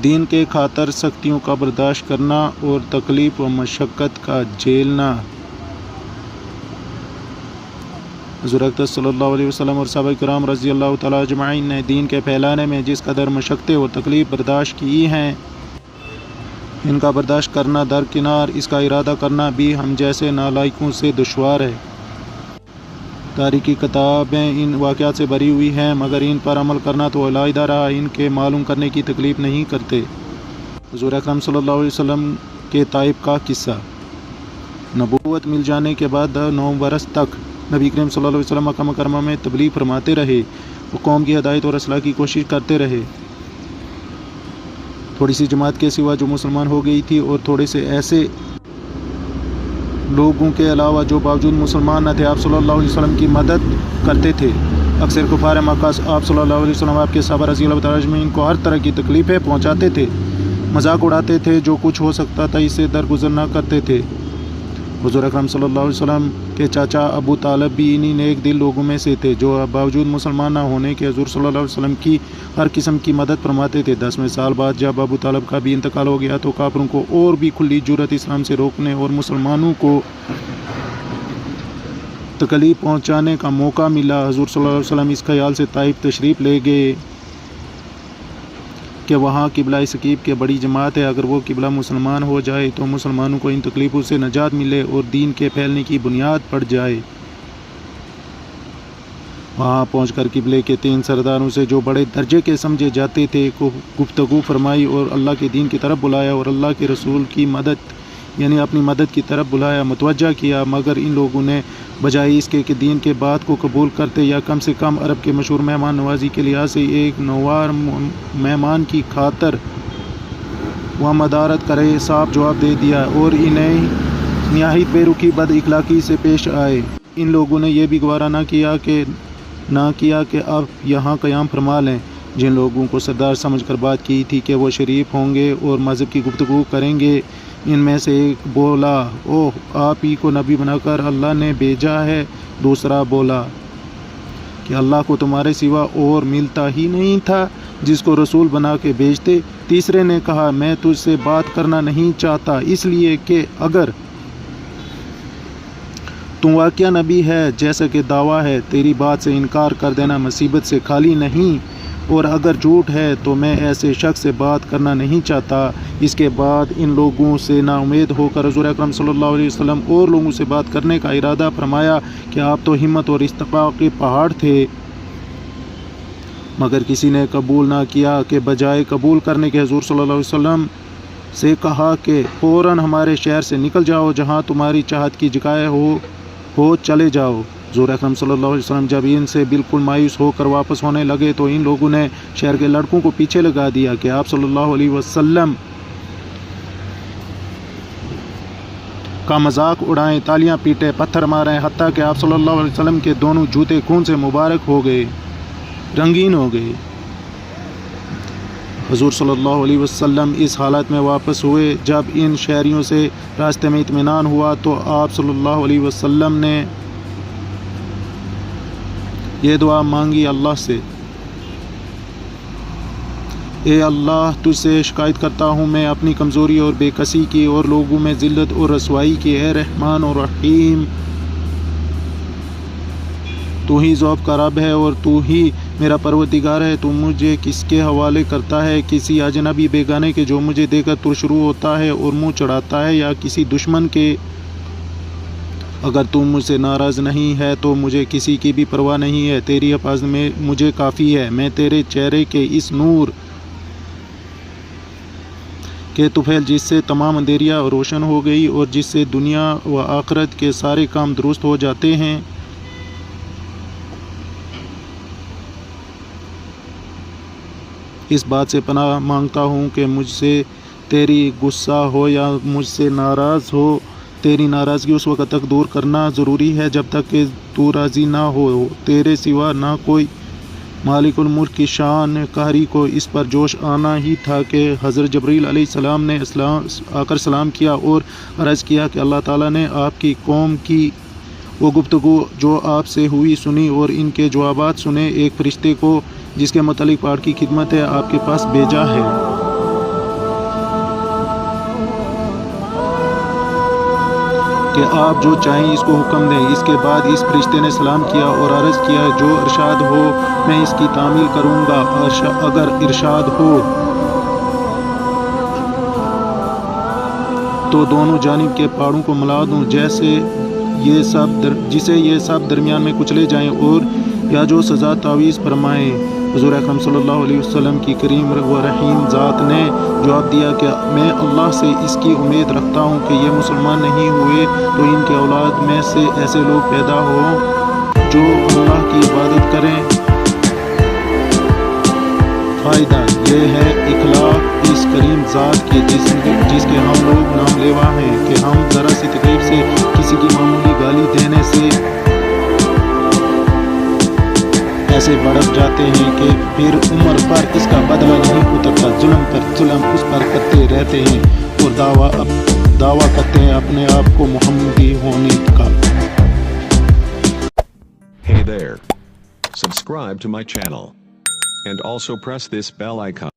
دین کے خاطر سختیوں کا برداشت کرنا اور تکلیف و مشقت کا جھیلنا۔ حضور اقدس صلی اللہ علیہ وسلم اور صحابہ کرام رضی اللہ تعالیٰ اجمعین نے دین کے پھیلانے میں جس قدر مشقتیں اور تکلیف برداشت کی ہیں، ان کا برداشت کرنا درکنار اس کا ارادہ کرنا بھی ہم جیسے نالائقوں سے دشوار ہے۔ تاریخی کتابیں ان واقعات سے بری ہوئی ہیں، مگر ان پر عمل کرنا تو علیحدہ رہا، ان کے معلوم کرنے کی تکلیف نہیں کرتے۔ حضور اکرم صلی اللہ علیہ وسلم کے طائف کا قصہ۔ نبوت مل جانے کے بعد 9 برس تک نبی کریم صلی اللہ علیہ وسلم مکہ مکرمہ میں تبلیغ فرماتے رہے، وہ قوم کی ہدایت اور اصلاح کی کوشش کرتے رہے۔ تھوڑی سی جماعت کے سوا جو مسلمان ہو گئی تھی اور تھوڑے سے ایسے لوگوں کے علاوہ جو باوجود مسلمان نہ تھے آپ صلی اللہ علیہ وسلم کی مدد کرتے تھے۔ اکثر کفار مکہ آپ صلی اللہ علیہ وسلم آپ کے صحابہ رضی اللہ تعالیٰ اجمعین کو ہر طرح کی تکلیفیں پہنچاتے تھے، مذاق اڑاتے تھے، جو کچھ ہو سکتا تھا اس سے درگزر نہ کرتے تھے۔ حضور اکرم صلی اللہ علیہ وسلم کے چاچا ابو طالب بھی انہی نیک دل لوگوں میں سے تھے جو باوجود مسلمان نہ ہونے کے حضور صلی اللہ علیہ وسلم کی ہر قسم کی مدد فرماتے تھے۔ 10ویں سال بعد جب ابو طالب کا بھی انتقال ہو گیا تو کافروں کو اور بھی کھلی جرأت اسلام سے روکنے اور مسلمانوں کو تکلیف پہنچانے کا موقع ملا۔ حضور صلی اللہ علیہ وسلم اس خیال سے طائف تشریف لے گئے کہ وہاں قبلہ ثقیف کی بڑی جماعت ہے، اگر وہ قبلہ مسلمان ہو جائے تو مسلمانوں کو ان تکلیفوں سے نجات ملے اور دین کے پھیلنے کی بنیاد پڑ جائے۔ وہاں پہنچ کر قبلے کے 3 سرداروں سے جو بڑے درجے کے سمجھے جاتے تھے کو گفتگو فرمائی اور اللہ کے دین کی طرف بلایا اور اللہ کے رسول کی مدد یعنی اپنی مدد کی طرف بلایا، متوجہ کیا، مگر ان لوگوں نے بجائے اس کے کہ دین کے بات کو قبول کرتے یا کم سے کم عرب کے مشہور مہمان نوازی کے لحاظ سے ایک نوار مہمان کی خاطر وہ مدارت کرے، صاف جواب دے دیا اور انہیں نہایت بے رخی بد اخلاقی سے پیش آئے۔ ان لوگوں نے یہ بھی گوارا نہ کیا کہ اب یہاں قیام فرما لیں۔ جن لوگوں کو سردار سمجھ کر بات کی تھی کہ وہ شریف ہوں گے اور مذہب کی گفتگو کریں گے، ان میں سے ایک بولا، اوہ آپ ہی کو نبی بنا کر اللہ نے بھیجا ہے۔ دوسرا بولا کہ اللہ کو تمہارے سوا اور ملتا ہی نہیں تھا جس کو رسول بنا کے بھیجتے۔ تیسرے نے کہا، میں تجھ سے بات کرنا نہیں چاہتا اس لیے کہ اگر تم واقعہ نبی ہے جیسا کہ دعویٰ ہے، تیری بات سے انکار کر دینا مصیبت سے خالی نہیں، اور اگر جھوٹ ہے تو میں ایسے شخص سے بات کرنا نہیں چاہتا۔ اس کے بعد ان لوگوں سے نا امید ہو کر حضور اکرم صلی اللہ علیہ وسلم اور لوگوں سے بات کرنے کا ارادہ فرمایا کہ آپ تو ہمت اور استقامت کے پہاڑ تھے، مگر کسی نے قبول نہ کیا کہ بجائے قبول کرنے کے حضور صلی اللہ علیہ وسلم سے کہا کہ فوراً ہمارے شہر سے نکل جاؤ، جہاں تمہاری چاہت کی جگہ ہو چلے جاؤ۔ حضور اکرم صلی اللہ علیہ وسلم جب ان سے بالکل مایوس ہو کر واپس ہونے لگے تو ان لوگوں نے شہر کے لڑکوں کو پیچھے لگا دیا کہ آپ صلی اللہ علیہ وسلم کا مذاق اڑائیں، تالیاں پیٹیں، پتھر ماریں، حتیٰ کہ آپ صلی اللہ علیہ وسلم کے دونوں جوتے خون سے مبارک ہو گئے، رنگین ہو گئے۔ حضور صلی اللہ علیہ وسلم اس حالت میں واپس ہوئے۔ جب ان شہریوں سے راستے میں اطمینان ہوا تو آپ صلی اللہ علیہ وسلم نے یہ دعا مانگی اللہ سے، اے اللہ تجھ سے شکایت کرتا ہوں میں اپنی کمزوری اور بے کسی کی اور لوگوں میں ذلت اور رسوائی کی، اے رحمان اور رحیم تو ہی ذوق کا رب ہے اور تو ہی میرا پروردگار ہے۔ تو مجھے کس کے حوالے کرتا ہے؟ کسی اجنبی بیگانے کے جو مجھے دے کر شروع ہوتا ہے اور منہ چڑھاتا ہے، یا کسی دشمن کے؟ اگر تم مجھ سے ناراض نہیں ہے تو مجھے کسی کی بھی پرواہ نہیں ہے، تیری حفاظت میں مجھے کافی ہے۔ میں تیرے چہرے کے اس نور کے طفیل جس سے تمام اندھیریاں روشن ہو گئی اور جس سے دنیا و آخرت کے سارے کام درست ہو جاتے ہیں، اس بات سے پناہ مانگتا ہوں کہ مجھ سے تیری غصہ ہو یا مجھ سے ناراض ہو، تیری ناراضگی اس وقت تک دور کرنا ضروری ہے جب تک کہ تو راضی نہ ہو۔ تیرے سوا نہ کوئی مالک الملک کی شان قہری کو اس پر جوش آنا ہی تھا کہ حضرت جبرائیل علیہ السلام نے آ کر سلام کیا اور عرض کیا کہ اللہ تعالیٰ نے آپ کی قوم کی وہ گفتگو جو آپ سے ہوئی سنی اور ان کے جوابات سنے، ایک فرشتے کو جس کے متعلق پہاڑ کی خدمت ہے آپ کے پاس بھیجا ہے۔ کہ آپ جو چاہیں اس کو حکم دیں۔ اس کے بعد اس فرشتے نے سلام کیا اور عرض کیا جو ارشاد ہو میں اس کی تعمیل کروں گا، اگر ارشاد ہو تو دونوں جانب کے پہاڑوں کو ملا دوں جسے یہ سب درمیان میں کچلے جائیں، اور یا جو سزا تعویذ فرمائیں۔ حضور اکرم صلی اللہ علیہ وسلم کی کریم و رحیم ذات نے جواب دیا کہ میں اللہ سے اس کی امید رکھتا ہوں کہ یہ مسلمان نہیں ہوئے تو ان کے اولاد میں سے ایسے لوگ پیدا ہوں جو اللہ کی عبادت کریں۔ فائدہ یہ ہے اخلاق اس کریم ذات کی جس کے ہم لوگ نام لیوا ہیں کہ ہم ذرا سی تکلیف سے کسی کی معمولی گالی دینے سے ایسے بڑک جاتے ہیں کہ پھر عمر پر اس کا بدلہ نہیں اترتا، ظلم پر ظلم اس پر کرتے رہتے ہیں اور دعویٰ کرتے ہیں اپنے آپ کو محمدی ہونے کا۔ Hey there. Subscribe to my channel. And also press this bell icon.